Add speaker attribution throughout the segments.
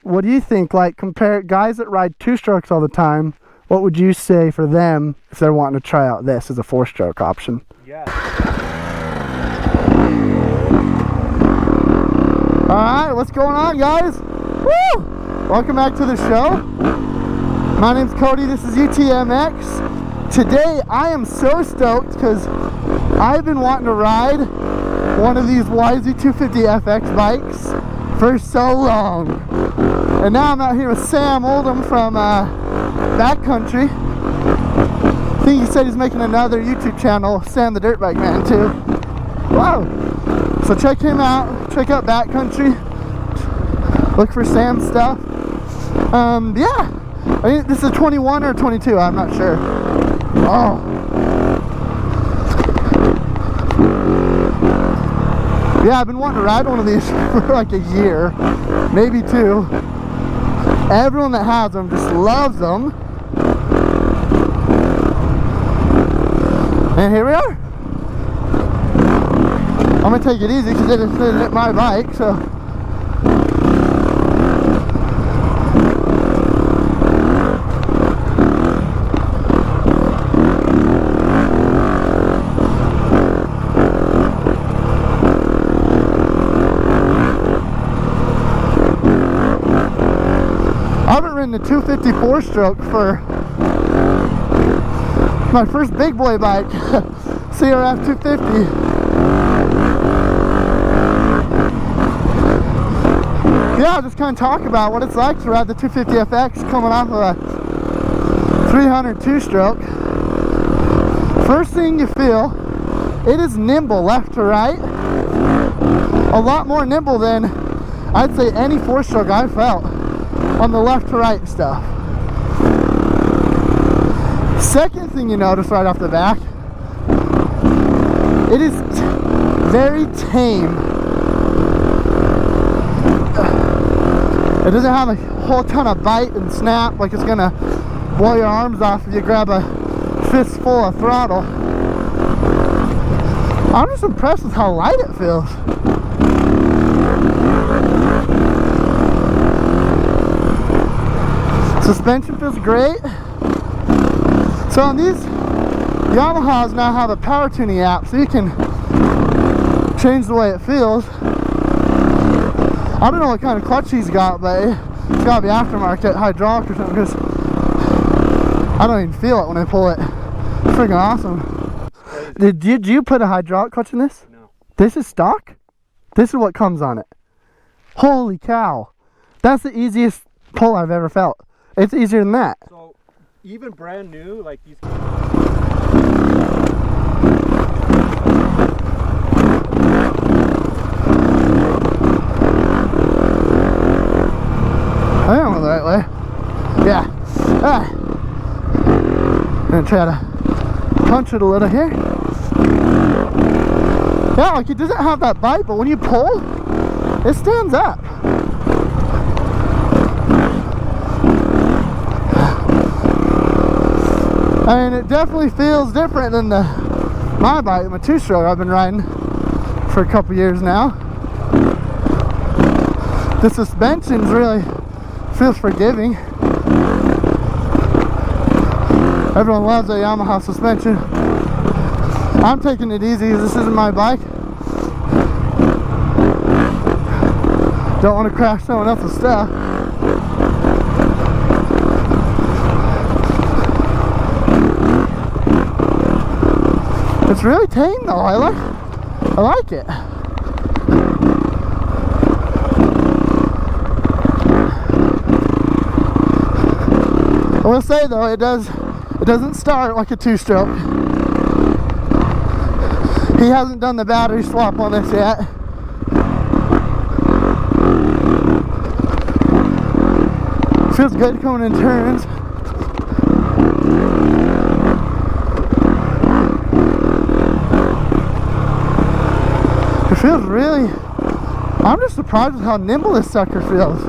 Speaker 1: what do you think? Like, compare guys that ride 2-strokes all the time, what would you say for them if they're wanting to try out this as a 4-stroke option?
Speaker 2: Yeah.
Speaker 1: Alright, what's going on, guys? Woo! Welcome back to the show. My name's Cody, this is UTMX. Today I am so stoked because I've been wanting to ride one of these YZ250FX bikes for so long. And now I'm out here with Sam Oldham from Backcountry. I think he said he's making another YouTube channel, Sam the Dirt Bike Man, too. Wow! So check him out, check out Backcountry, look for Sam's stuff. Yeah, I think this is a 21 or 22, I'm not sure. Oh. Yeah, I've been wanting to ride one of these for like a year, maybe 2. Everyone that has them just loves them. And here we are. I'm gonna take it easy because it isn't my bike, so. I haven't ridden the 254 stroke for my first big boy bike, CRF 250. Yeah, I'll just kind of talk about what it's like to ride the 250FX coming off of a 302 stroke. First thing you feel, it is nimble left to right. A lot more nimble than I'd say any 4-stroke I've felt on the left to right stuff. Second thing you notice right off the back, it is very tame. It doesn't have a whole ton of bite and snap like it's gonna blow your arms off if you grab a fistful of throttle. I'm just impressed with how light it feels. Suspension feels great. So on these Yamahas now have a power tuning app, so you can change the way it feels. I don't know what kind of clutch he's got, but it's got to be aftermarket hydraulic or something, because I don't even feel it when I pull it. It's freaking awesome. Did you put a hydraulic clutch in this?
Speaker 2: No.
Speaker 1: This is stock? This is what comes on it. Holy cow. That's the easiest pull I've ever felt. It's easier than that.
Speaker 2: So even brand new, like these.
Speaker 1: I think I'm going the right way. Yeah. I'm gonna try to punch it a little here. Yeah, like it doesn't have that bite, but when you pull, it stands up. I mean, it definitely feels different than my bike, my 2-stroke I've been riding for a couple years now. The suspension's really feels forgiving. Everyone loves a Yamaha suspension. I'm taking it easy because this isn't my bike. Don't want to crash someone else's stuff. It's really tame though. I like it. I will say though, it doesn't start like a 2-stroke. He hasn't done the battery swap on this yet. Feels good coming in turns. It feels really, I'm just surprised with how nimble this sucker feels.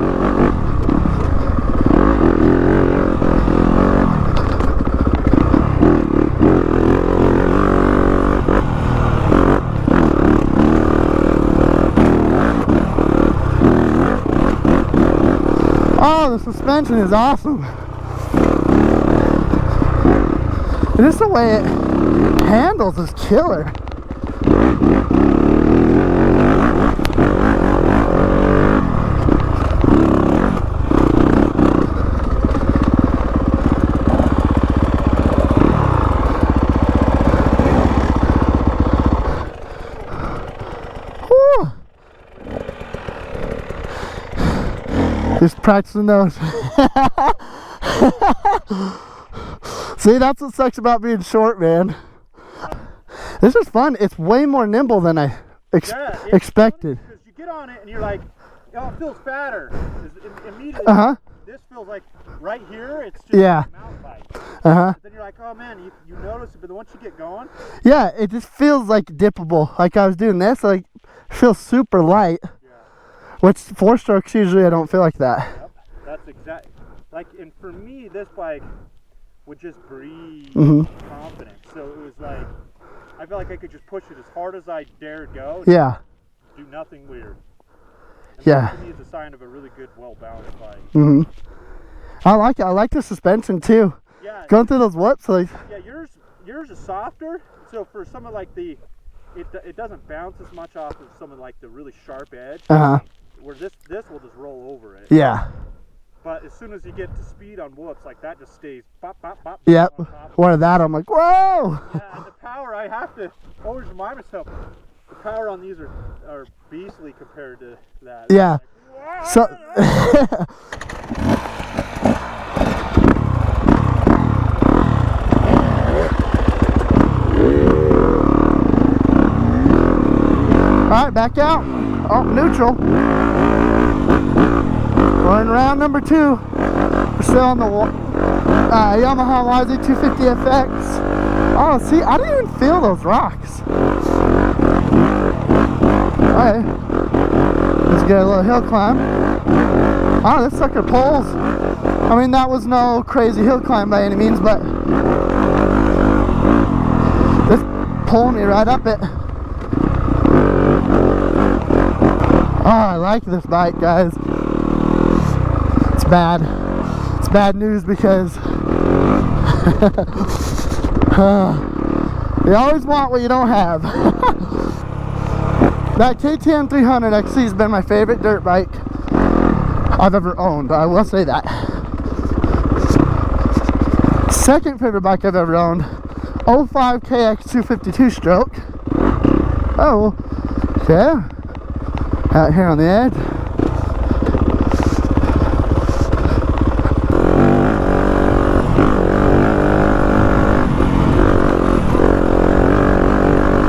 Speaker 1: Oh, the suspension is awesome. And just the way it handles is killer. Whew. Just practicing those. See, that's what sucks about being short, man. This is fun. It's way more nimble than I expected.
Speaker 2: Because you get on it and you're like, oh, it feels fatter. Immediately, this feels like right here, it's just a mountain bike. Then you're like, oh man, you notice it, but once you get going,
Speaker 1: yeah, it just feels like dippable. Like I was doing this, like feels super light. Yeah. Which 4-strokes usually I don't feel like that.
Speaker 2: Yep, that's exactly. Like, and for me, this bike would just breathe confidence. So it was like, I felt like I could just push it as hard as I dared go.
Speaker 1: Yeah.
Speaker 2: Do nothing weird. And
Speaker 1: yeah.
Speaker 2: That to me is a sign of a really good, well-balanced bike.
Speaker 1: I like it. I like the suspension too.
Speaker 2: Yeah.
Speaker 1: Going through those whoops, like.
Speaker 2: Yeah, yours is softer. So for some of like the, it doesn't bounce as much off of some of like the really sharp edge. Where this will just roll over it.
Speaker 1: Yeah.
Speaker 2: But as soon as you get to speed on whoops, like that just stays pop, pop, pop.
Speaker 1: Yep. One of that, I'm like, whoa!
Speaker 2: Yeah, and the power, I have to always remind myself, the power on these are beastly compared to that.
Speaker 1: Yeah.
Speaker 2: Like,
Speaker 1: so. Alright, back out. Oh, neutral. We're in round number 2. We're still on the Yamaha YZ250FX. Oh, see, I didn't even feel those rocks. Alright. Let's get a little hill climb. Oh, this sucker pulls. I mean, that was no crazy hill climb by any means, but this pulled me right up it. Oh, I like this bike, guys. It's bad. It's bad news because you always want what you don't have. That KTM 300 XC has been my favorite dirt bike I've ever owned. I will say that. Second favorite bike I've ever owned, 05 KX252 stroke. Oh, okay. Out here on the edge.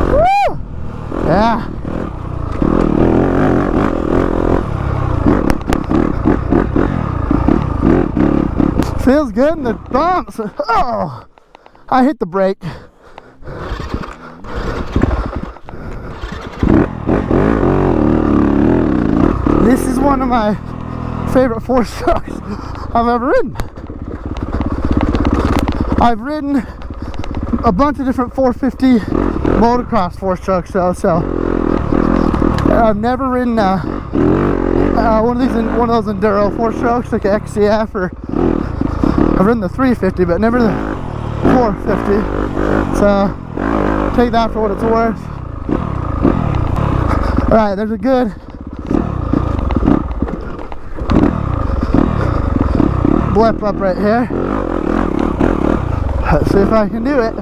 Speaker 1: Woo! Yeah. Feels good in the bumps. Oh, I hit the brake. This is one of my favorite 4-strokes I've ever ridden. I've ridden a bunch of different 450 motocross 4-strokes though, so I've never ridden one of those enduro 4-strokes like an XCF, or I've ridden the 350 but never the 450. So take that for what it's worth. All right, there's a good blip up right here. Let's see if I can do it.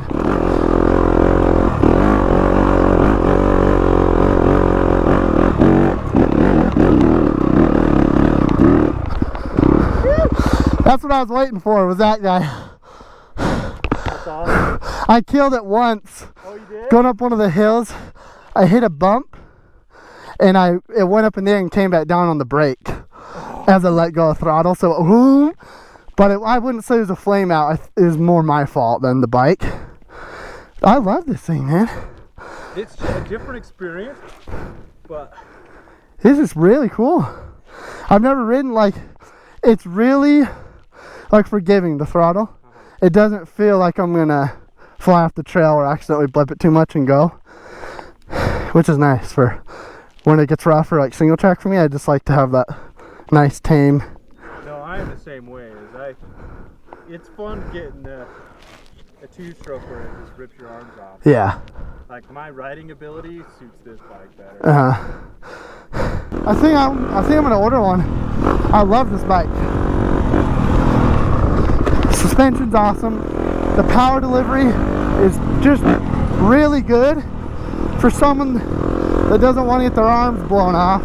Speaker 1: That's what I was waiting for, was that guy.
Speaker 2: That's awesome.
Speaker 1: I killed it once.
Speaker 2: Oh, you did?
Speaker 1: Going up one of the hills, I hit a bump and it went up in the air and came back down on the brake as I let go of throttle. So, but I wouldn't say it was a flame out. It was more my fault than the bike. I love this thing, man.
Speaker 2: It's a different experience, but
Speaker 1: this is really cool. I've never ridden like, it's really like forgiving, the throttle. It doesn't feel like I'm gonna fly off the trail or accidentally blip it too much and go, which is nice for when it gets rough or like single track for me. I just like to have that nice tame
Speaker 2: I'm the same way. It's fun getting a two-stroke where it just rips your arms off.
Speaker 1: Yeah.
Speaker 2: Like my riding ability suits this bike better.
Speaker 1: I think I'm gonna order one. I love this bike. Suspension's awesome. The power delivery is just really good for someone that doesn't want to get their arms blown off.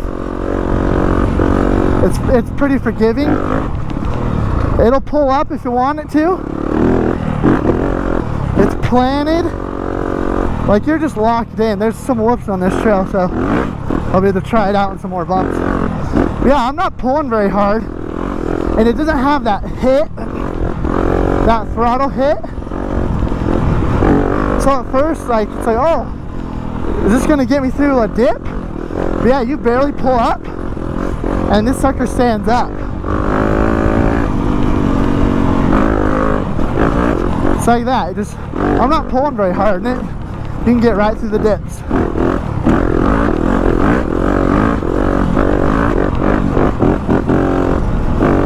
Speaker 1: It's pretty forgiving. It'll pull up if you want it to. It's planted. Like you're just locked in. There's some whoops on this trail, so I'll be able to try it out in some more bumps. But yeah, I'm not pulling very hard. And it doesn't have that hit, that throttle hit. So at first, like, it's like, oh, is this gonna get me through a dip? But yeah, you barely pull up, and this sucker stands up. It's like that. I'm not pulling very hard in it. You can get right through the dips.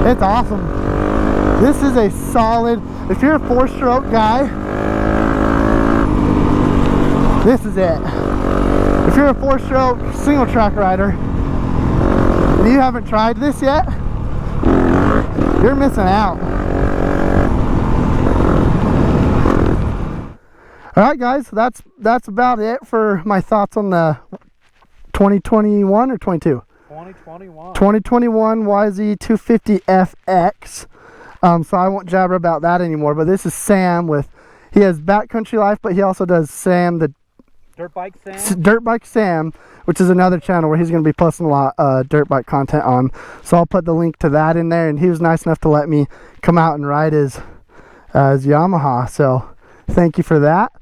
Speaker 1: It's awesome. This is a solid, if you're a 4-stroke guy, this is it. If you're a 4-stroke single track rider and you haven't tried this yet, you're missing out. Alright guys, that's about it for my thoughts on the 2021 or 22? 2021 YZ250FX. So I won't jabber about that anymore, but this is Sam he has Backcountry Life, but he also does Sam, the
Speaker 2: Dirt Bike
Speaker 1: Sam, which is another channel where he's going to be posting a lot dirt bike content on. So I'll put the link to that in there, and he was nice enough to let me come out and ride his Yamaha. So thank you for that.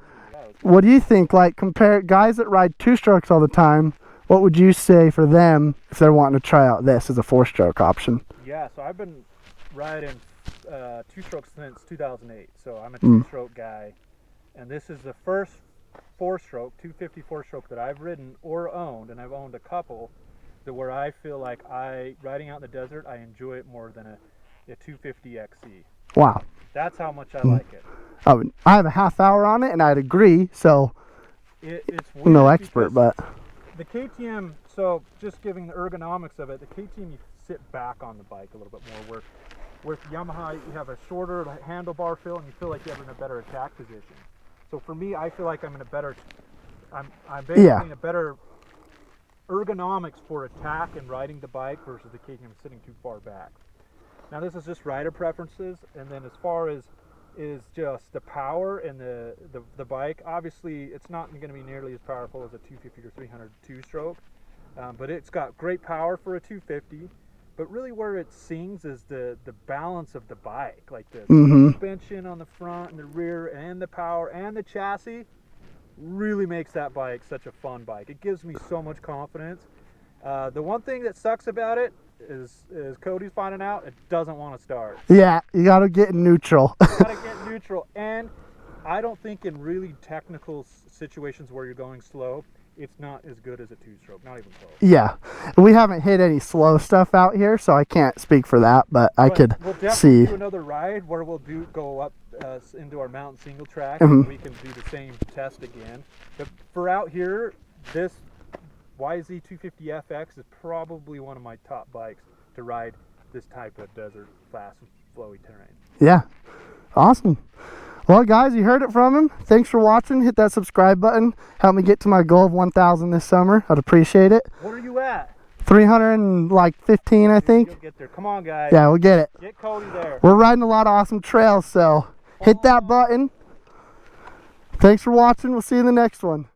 Speaker 1: What do you think? Like, compare guys that ride 2-strokes all the time. What would you say for them if they're wanting to try out this as a 4-stroke option?
Speaker 2: Yeah, so I've been riding 2-strokes since 2008. So I'm a 2-stroke guy, and this is the first 4-stroke, 250 4-stroke that I've ridden or owned, and I've owned a couple, to where I feel like riding out in the desert, I enjoy it more than a 250 XC.
Speaker 1: Wow.
Speaker 2: That's how much I like it.
Speaker 1: Oh, I have a half hour on it, and I'd agree. So
Speaker 2: it's weird,
Speaker 1: no expert, but
Speaker 2: the KTM. So just giving the ergonomics of it, the KTM, you sit back on the bike a little bit more. Where with Yamaha, you have a shorter handlebar feel, and you feel like you're in a better attack position. So for me, I feel like I'm in a better. I'm basically in a better ergonomics for attack and riding the bike versus the KTM sitting too far back. Now this is just rider preferences, and then as far as is just the power and the bike, obviously it's not going to be nearly as powerful as a 250 or 300 2-stroke, but it's got great power for a 250. But really where it sings is the balance of the bike, like the suspension on the front and the rear, and the power and the chassis really makes that bike such a fun bike. It gives me so much confidence. The one thing that sucks about it is Cody's finding out, it doesn't want to start. Yeah,
Speaker 1: you got to get neutral.
Speaker 2: You got to get neutral, and I don't think in really technical situations where you're going slow, it's not as good as a 2-stroke, not even close.
Speaker 1: Yeah, we haven't hit any slow stuff out here, so I can't speak for that, but I could
Speaker 2: we'll definitely
Speaker 1: see.
Speaker 2: Do another ride where we'll go up into our mountain single track, and we can do the same test again. But for out here, this YZ250FX is probably one of my top bikes to ride this type of desert, fast, flowy terrain.
Speaker 1: Yeah, awesome. Well, guys, you heard it from him. Thanks for watching. Hit that subscribe button. Help me get to my goal of 1,000 this summer. I'd appreciate it.
Speaker 2: What are you at?
Speaker 1: 315, I think.
Speaker 2: You'll get there. Come on, guys.
Speaker 1: Yeah, we'll get it.
Speaker 2: Get Cody there.
Speaker 1: We're riding a lot of awesome trails, so hit that button. Thanks for watching. We'll see you in the next one.